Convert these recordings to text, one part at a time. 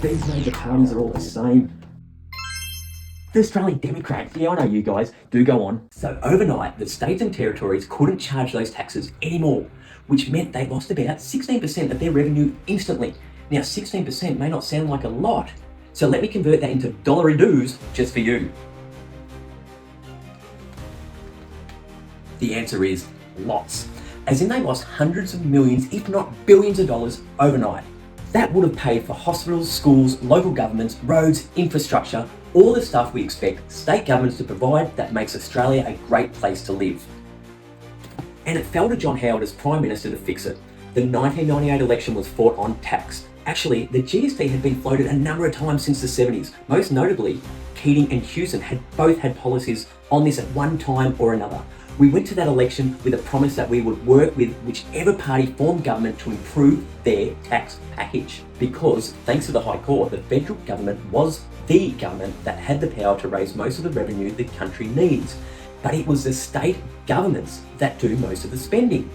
These major parties are all the same. The Australian Democrats, yeah, I know you guys, do go on. So overnight, the states and territories couldn't charge those taxes anymore, which meant they lost about 16% of their revenue instantly. Now, 16% may not sound like a lot, so let me convert that into dollar-a-doos just for you. The answer is lots. As in they lost hundreds of millions, if not billions of dollars overnight. That would have paid for hospitals, schools, local governments, roads, infrastructure, all the stuff we expect state governments to provide that makes Australia a great place to live. And it fell to John Howard as Prime Minister to fix it. The 1998 election was fought on tax. Actually, the GST had been floated a number of times since the 70s. Most notably, Keating and Hewson had both had policies on this at one time or another. We went to that election with a promise that we would work with whichever party formed government to improve their tax package. Because, thanks to the High Court, the federal government was the government that had the power to raise most of the revenue the country needs. But it was the state governments that do most of the spending.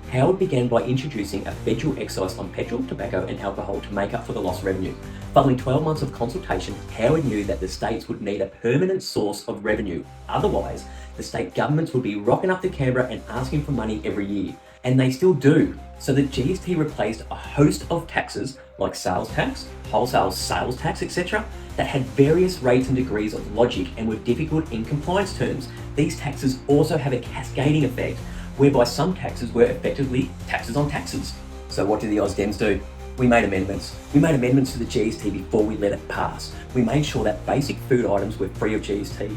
Howard began by introducing a federal excise on petrol, tobacco and alcohol to make up for the lost revenue. Following 12 months of consultation, Howard knew that the states would need a permanent source of revenue. Otherwise, the state governments would be rocking up to Canberra and asking for money every year. And they still do. So the GST replaced a host of taxes like sales tax, wholesale sales tax, etc. that had various rates and degrees of logic and were difficult in compliance terms. These taxes also have a cascading effect whereby some taxes were effectively taxes on taxes. So what did the AusDems do? We made amendments. We made amendments to the GST before we let it pass. We made sure that basic food items were free of GST.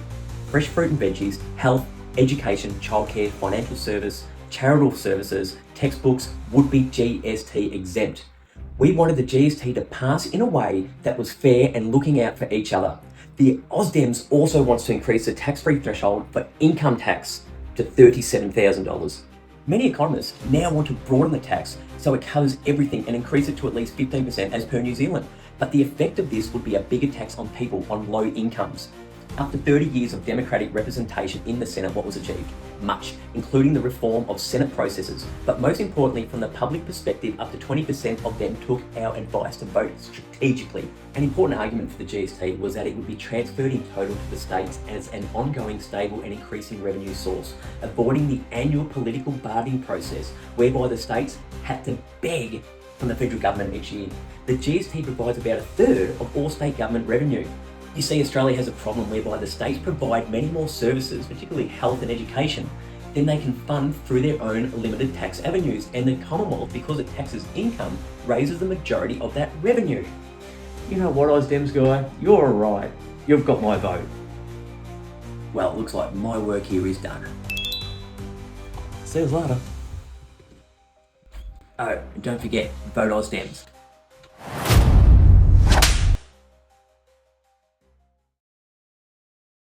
Fresh fruit and veggies, health, education, childcare, financial service, charitable services, textbooks would be GST exempt. We wanted the GST to pass in a way that was fair and looking out for each other. The AusDems also wants to increase the tax-free threshold for income tax to $37,000. Many economists now want to broaden the tax so it covers everything and increase it to at least 15% as per New Zealand. But the effect of this would be a bigger tax on people on low incomes. After 30 years of democratic representation in the Senate, what was achieved? Much, including the reform of Senate processes. But most importantly, from the public perspective, up to 20% of them took our advice to vote strategically. An important argument for the GST was that it would be transferred in total to the states as an ongoing, stable and increasing revenue source, avoiding the annual political bargaining process whereby the states had to beg from the federal government each year. The GST provides about a third of all state government revenue. You see, Australia has a problem whereby the states provide many more services, particularly health and education, than they can fund through their own limited tax avenues. And the Commonwealth, because it taxes income, raises the majority of that revenue. You know what, AusDems guy? You're right. You've got my vote. Well, it looks like my work here is done. See you later. Oh, and don't forget, vote AusDems.